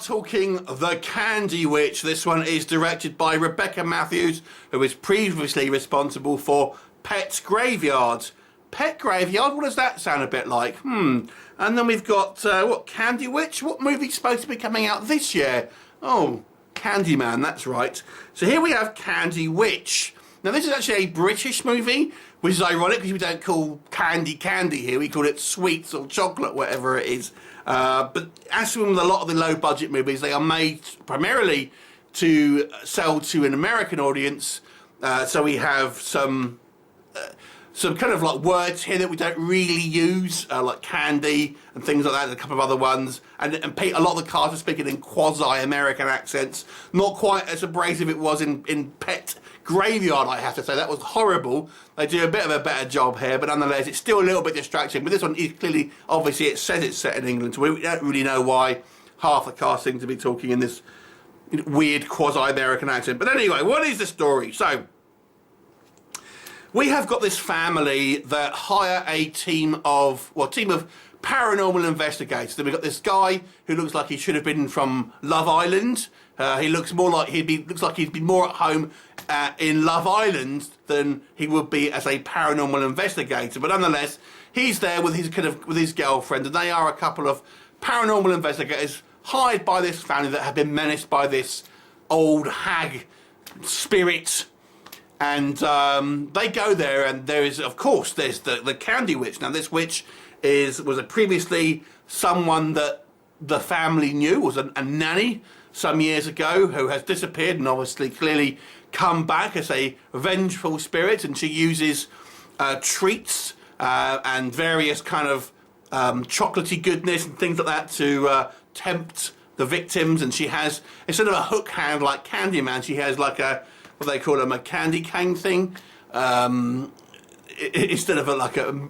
talking The Candy Witch. This one is directed by Rebecca Matthews, who is previously responsible for Pet Graveyard. Pet Graveyard? What does that sound a bit like? And then we've got, what, Candy Witch? What movie's supposed to be coming out this year? Oh, Candyman, that's right. So here we have Candy Witch. Now this is actually a British movie, which is ironic because we don't call candy candy here, we call it sweets or chocolate, whatever it is. But as with a lot of the low budget movies, they are made primarily to sell to an American audience. So we have some kind of like words here that we don't really use, like candy and things like that, and a couple of other ones. And a lot of the cast are speaking in quasi-American accents. Not quite as abrasive it was in Pet Graveyard, I have to say. That was horrible. They do a bit of a better job here, but nonetheless, it's still a little bit distracting. But this one is clearly, obviously, it says it's set in England, so we don't really know why half the cast seem to be talking in this weird quasi-American accent. But anyway, what is the story? So, we have got this family that hire a team of paranormal investigators. Then we've got this guy who looks like he should have been from Love Island. He looks more like looks like he'd be more at home in Love Island than he would be as a paranormal investigator. But nonetheless, he's there with his girlfriend, and they are a couple of paranormal investigators hired by this family that have been menaced by this old hag spirit. And they go there, and there's the Candy Witch. Now this witch was previously someone that the family knew, was a nanny some years ago, who has disappeared and obviously clearly come back as a vengeful spirit, and she uses treats and various kind of chocolatey goodness and things like that to tempt the victims. And she has, instead of a hook hand like Candyman, she has like what they call a candy cane thing, instead of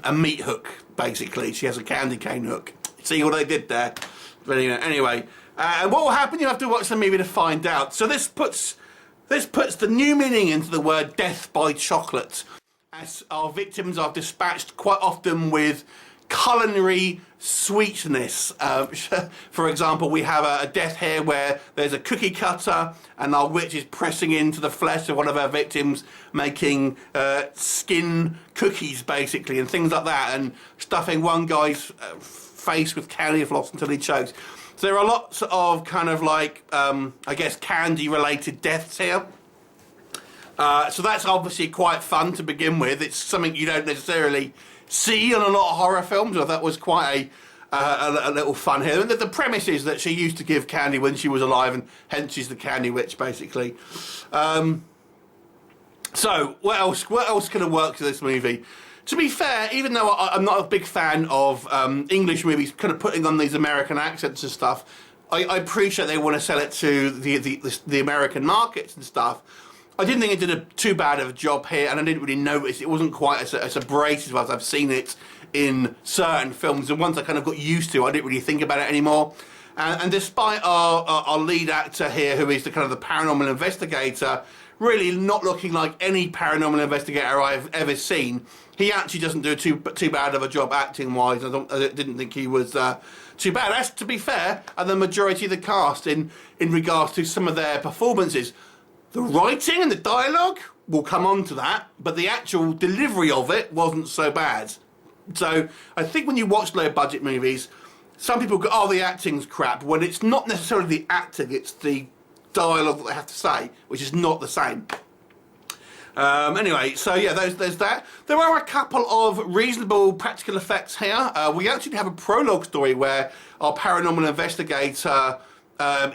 a meat hook. Basically, she has a candy cane hook. See what they did there? But anyway, and what will happen? You have to watch the movie to find out. So this puts the new meaning into the word death by chocolate, as our victims are dispatched quite often with culinary sweetness. For example, we have a death here where there's a cookie cutter and our witch is pressing into the flesh of one of our victims, making skin cookies basically, and things like that, and stuffing one guy's face with candy floss until he chokes. So there are lots of kind of like, I guess, candy related deaths here. So that's obviously quite fun to begin with. It's something you don't necessarily see on a lot of horror films. So that was quite a little fun here. And the premise is that she used to give candy when she was alive, and hence she's the Candy Witch, basically. So what else can work to this movie? To be fair, even though I'm not a big fan of English movies kind of putting on these American accents and stuff, I appreciate they want to sell it to the American markets and stuff. I didn't think it did too bad of a job here, and I didn't really notice it wasn't quite as abrasive as I've seen it in certain films. And once I kind of got used to it, I didn't really think about it anymore. And despite our lead actor here, who is the kind of the paranormal investigator, really not looking like any paranormal investigator I've ever seen, he actually doesn't do too bad of a job acting-wise. I didn't think he was too bad. As to be fair, and the majority of the cast in regards to some of their performances. The writing and the dialogue, we'll come on to that, but the actual delivery of it wasn't so bad. So I think when you watch low-budget movies, some people go, oh, the acting's crap, when it's not necessarily the acting, it's the dialogue that they have to say, which is not the same. Anyway, so yeah, there's that. There are a couple of reasonable practical effects here. We actually have a prologue story where our paranormal investigator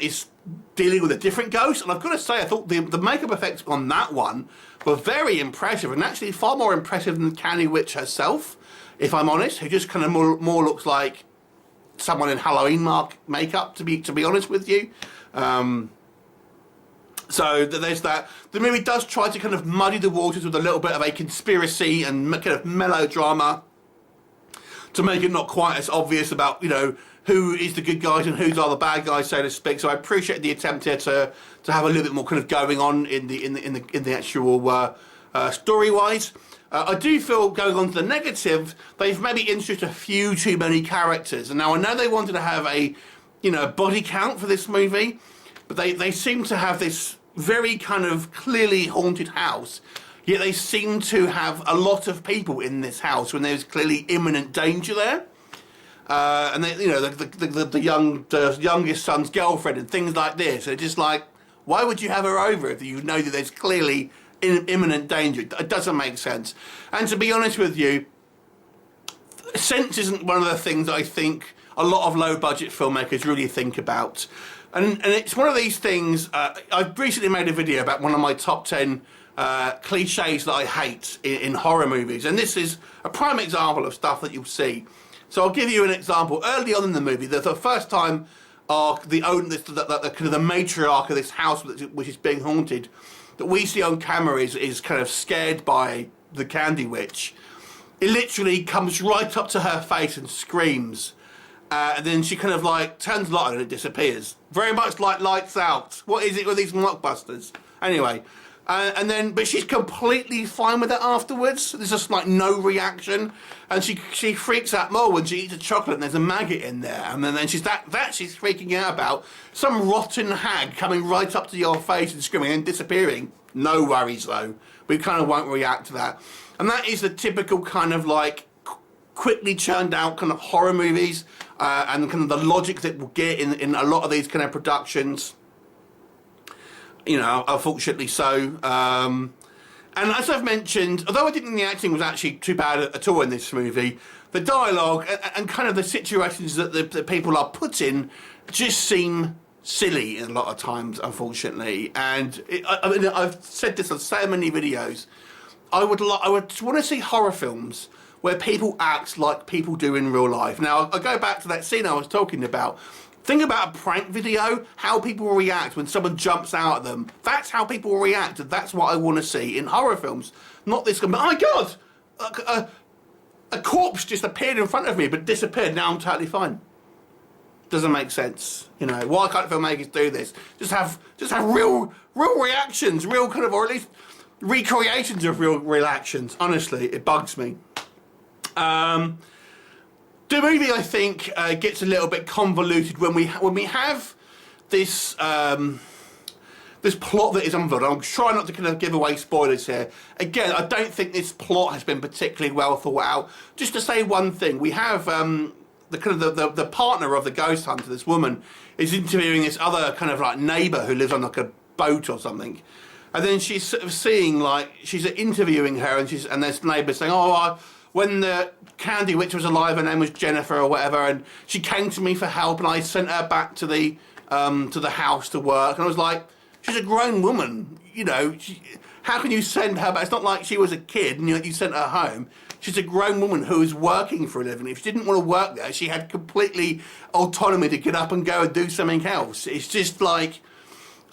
is dealing with a different ghost, and I've got to say, I thought the makeup effects on that one were very impressive, and actually far more impressive than Candy Witch herself, if I'm honest, who just kind of more looks like someone in Halloween makeup, to be honest with you. So there's that. The movie does try to kind of muddy the waters with a little bit of a conspiracy and kind of melodrama to make it not quite as obvious about, who is the good guys and who's are the bad guys, so to speak. So I appreciate the attempt here to have a little bit more kind of going on in the actual story-wise. I do feel, going on to the negative, they've maybe introduced a few too many characters. And now I know they wanted to have a you know, body count for this movie, but they seem to have this very kind of clearly haunted house, yet they seem to have a lot of people in this house when there's clearly imminent danger there. And they, you know, the youngest son's girlfriend and things like this. They're just like, why would you have her over if you know that there's clearly imminent danger? It doesn't make sense. And to be honest with you, sense isn't one of the things that I think a lot of low-budget filmmakers really think about. And it's one of these things, I've recently made a video about one of my top 10 cliches that I hate in horror movies. And this is a prime example of stuff that you'll see. So I'll give you an example. Early on in the movie, the first time the matriarch of this house, which is being haunted, that we see on camera is kind of scared by the Candy Witch. It literally comes right up to her face and screams. And then she kind of like turns light on and it disappears. Very much like Lights Out. What is it with these mockbusters? Anyway. But she's completely fine with it afterwards. There's just like no reaction, and she freaks out more when she eats a chocolate and there's a maggot in there, and then she's she's freaking out about some rotten hag coming right up to your face and screaming and disappearing. No worries though, we kind of won't react to that, and that is the typical kind of like quickly churned out kind of horror movies, and kind of the logic that we'll get in a lot of these kind of productions. You know, unfortunately so. And as I've mentioned, although I didn't think the acting was actually too bad at all in this movie, the dialogue and kind of the situations that the people are put in just seem silly a lot of times, unfortunately. And I mean, I've said this on so many videos. I would want to see horror films where people act like people do in real life. Now, I go back to that scene I was talking about. Think about a prank video, how people react when someone jumps out at them. That's how people react, and that's what I want to see in horror films. Not this, oh my God, a corpse just appeared in front of me but disappeared, now I'm totally fine. Doesn't make sense. You know, why can't filmmakers do this? Just have real reactions, real kind of, or at least recreations of real actions. Honestly, it bugs me. The movie, I think, gets a little bit convoluted when we have this this plot that is unfolded. I'm trying not to kind of give away spoilers here. Again, I don't think this plot has been particularly well thought out. Just to say one thing, we have the partner of the ghost hunter, this woman, is interviewing this other kind of like neighbour who lives on like a boat or something. And then she's sort of seeing, like, she's interviewing her, and this neighbour saying, when the Candy Witch was alive, her name was Jennifer or whatever, and she came to me for help, and I sent her back to the house to work. And I was like, she's a grown woman, you know. How can you send her back? It's not like she was a kid and you sent her home. She's a grown woman who is working for a living. If she didn't want to work there, she had completely autonomy to get up and go and do something else. It's just like,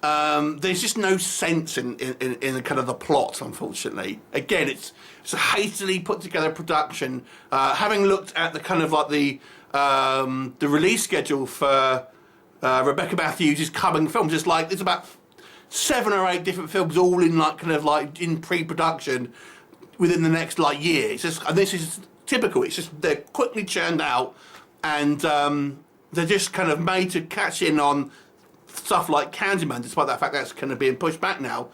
there's just no sense in the kind of the plot, unfortunately. Again, it's a hastily put together production. Having looked at the kind of like the release schedule for Rebecca Matthews' coming films, it's like there's about 7 or 8 different films all in like kind of like in pre-production within the next like year. It's just, and this is typical. It's just they're quickly churned out, and they're just kind of made to catch in on stuff like Candyman, despite that fact that's kind of being pushed back now.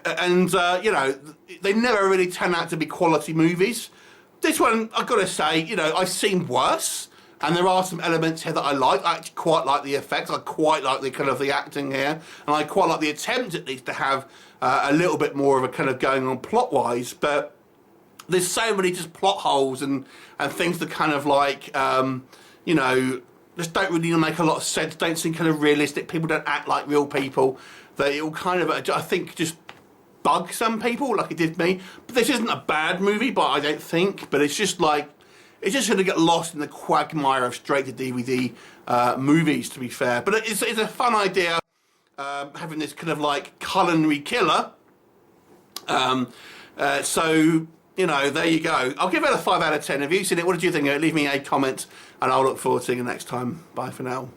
And, you know, they never really turn out to be quality movies. This one, I've got to say, you know, I've seen worse, and there are some elements here that I like. I actually quite like the effects. I quite like the kind of the acting here, and I quite like the attempt, at least, to have a little bit more of a kind of going on plot-wise. But there's so many just plot holes and things that kind of like, you know, just don't really make a lot of sense, don't seem kind of realistic. People don't act like real people. They all kind of, I think, just bug some people like it did me. But this isn't a bad movie, but I don't think. But it's just like, it's just going to get lost in the quagmire of straight-to-DVD movies, to be fair. But it's a fun idea, having this kind of like culinary killer. So, you know, there you go. I'll give it a 5 out of 10. Have you seen it? What did you think of it? Leave me a comment, and I'll look forward to seeing you next time. Bye for now.